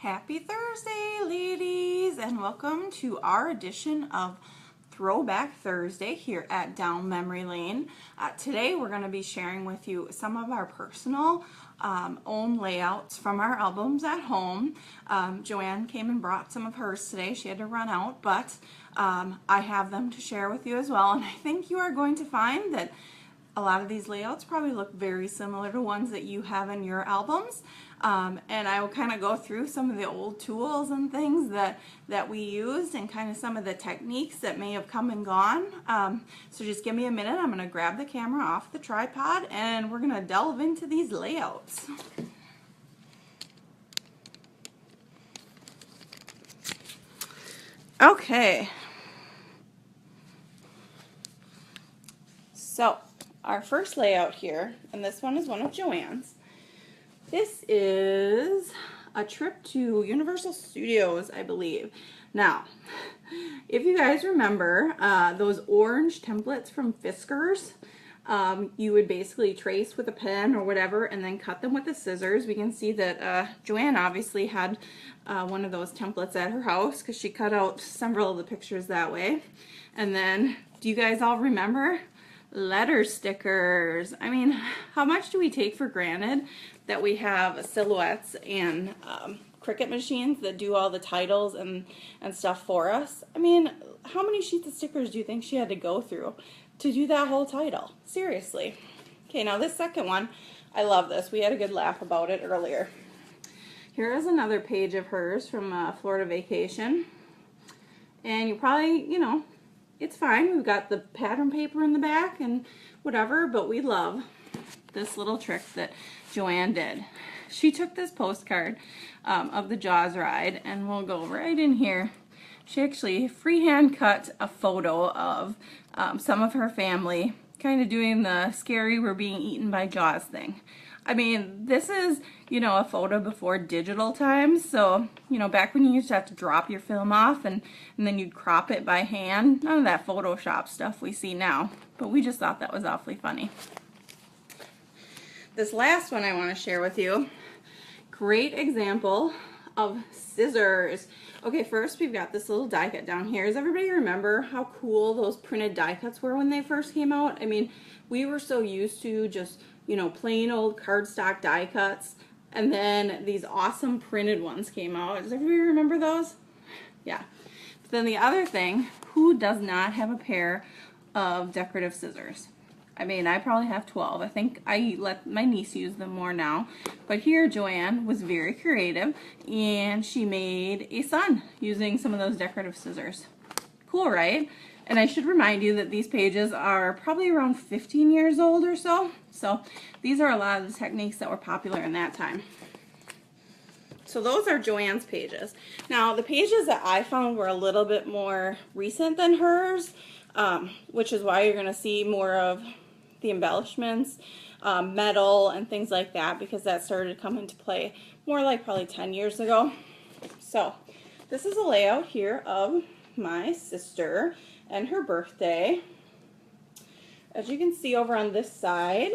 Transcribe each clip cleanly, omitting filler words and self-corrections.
Happy Thursday, ladies, and welcome to our edition of Throwback Thursday here at Down Memory Lane. Today we're going to be sharing with you some of our personal own layouts from our albums at home. Joanne came and brought some of hers today. She had to run out, but I have them to share with you as well, and I think you are going to find that a lot of these layouts probably look very similar to ones that you have in your albums. And I will kind of go through some of the old tools and things that we used and kind of some of the techniques that may have come and gone. So just give me a minute. I'm going to grab the camera off the tripod and we're going to delve into these layouts. Okay. So our first layout here, and this one is one of Joanne's. This is a trip to Universal Studios, I believe. Now, if you guys remember those orange templates from Fiskars, you would basically trace with a pen or whatever and then cut them with the scissors. We can see that Joanne obviously had one of those templates at her house because she cut out several of the pictures that way. And then, do you guys all remember? Letter stickers. I mean, how much do we take for granted that we have silhouettes and Cricut machines that do all the titles and stuff for us? I mean, how many sheets of stickers do you think she had to go through to do that whole title? Seriously. Okay, now this second one, I love this. We had a good laugh about it earlier. Here is another page of hers from Florida Vacation. And you probably, you know, it's fine. We've got the pattern paper in the back and whatever, but we love this little trick that Joanne did. She took this postcard of the Jaws ride, and we'll go right in here. She actually freehand cut a photo of some of her family kind of doing the scary we're being eaten by Jaws thing. I mean, this is, you know, a photo before digital times, so, you know, back when you used to have to drop your film off and then you'd crop it by hand. None of that Photoshop stuff we see now, but we just thought that was awfully funny. This last one I want to share with you, great example of scissors. Okay, first we've got this little die cut down here. Does everybody remember how cool those printed die cuts were when they first came out? I mean, we were so used to just, you know, plain old cardstock die cuts, and then these awesome printed ones came out. Does everybody remember those? Yeah. But then the other thing, who does not have a pair of decorative scissors? I mean, I probably have 12. I think I let my niece use them more now. But here Joanne was very creative, and she made a sun using some of those decorative scissors. Cool, right? And I should remind you that these pages are probably around 15 years old or so. So these are a lot of the techniques that were popular in that time. So those are Joanne's pages. Now the pages that I found were a little bit more recent than hers, which is why you're going to see more of the embellishments, metal and things like that, because that started to come into play more like probably 10 years ago. So this is a layout here of my sister and her birthday. As you can see over on this side,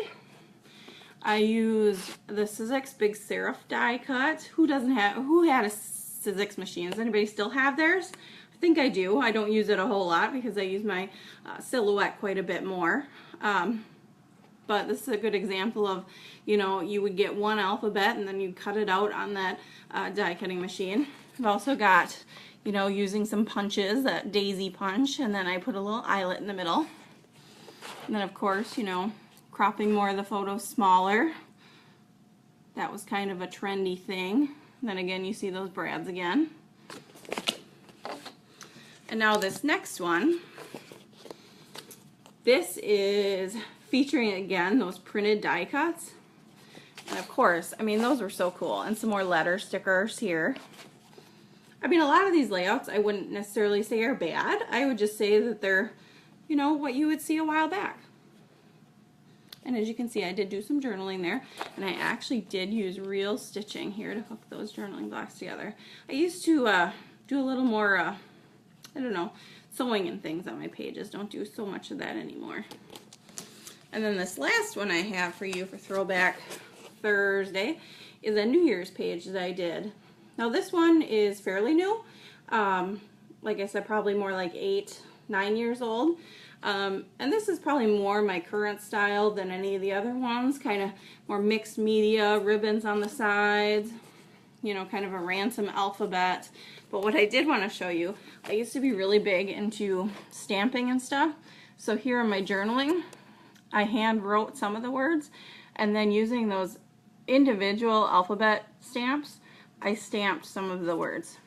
I use the Sizzix Big Serif die cut. Who had a Sizzix machine? Does anybody still have theirs? I think I do. I don't use it a whole lot because I use my Silhouette quite a bit more. But this is a good example of, you know, you would get one alphabet and then you cut it out on that die cutting machine. I've also got, you know, using some punches, that daisy punch, and then I put a little eyelet in the middle. And then of course, you know, cropping more of the photos smaller. That was kind of a trendy thing. And then again, you see those brads again. And now this next one, this is featuring again those printed die cuts. And of course, I mean, those were so cool. And some more letter stickers here. I mean, a lot of these layouts I wouldn't necessarily say are bad. I would just say that they're, you know, what you would see a while back. And as you can see, I did do some journaling there, and I actually did use real stitching here to hook those journaling blocks together. I used to do a little more, I don't know, sewing and things on my pages. Don't do so much of that anymore. And then this last one I have for you for Throwback Thursday is a New Year's page that I did. Now this one is fairly new. Like I said, probably more like 8, 9 years old. And this is probably more my current style than any of the other ones. Kind of more mixed media, ribbons on the sides, you know, kind of a ransom alphabet. But what I did want to show you, I used to be really big into stamping and stuff. So here in my journaling, I hand wrote some of the words, and then using those individual alphabet stamps, I stamped some of the words.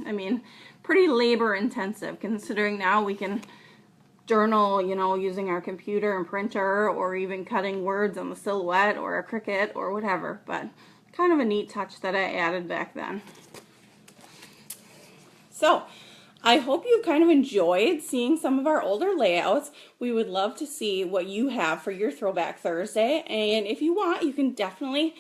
I mean, pretty labor intensive considering now we can journal, you know, using our computer and printer, or even cutting words on the Silhouette or a Cricut or whatever. But kind of a neat touch that I added back then. So I hope you kind of enjoyed seeing some of our older layouts. We would love to see what you have for your Throwback Thursday, and if you want, you can definitely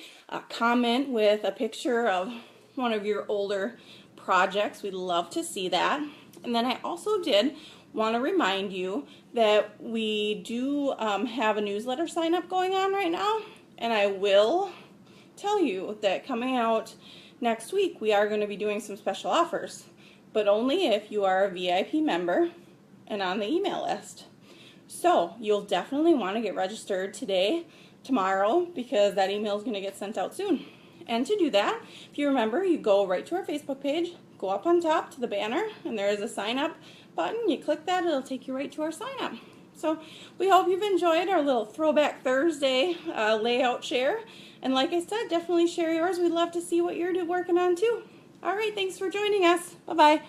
comment with a picture of one of your older projects. We'd love to see that. And then I also did want to remind you that we do have a newsletter sign up going on right now, and I will tell you that coming out next week we are going to be doing some special offers, but only if you are a VIP member and on the email list. So you'll definitely want to get registered today, tomorrow, because that email is going to get sent out soon. And to do that, if you remember, you go right to our Facebook page, go up on top to the banner, and there is a sign up button. You click that, it'll take you right to our sign up. So we hope you've enjoyed our little Throwback Thursday layout share. And like I said, definitely share yours. We'd love to see what you're working on too. All right, thanks for joining us. Bye-bye.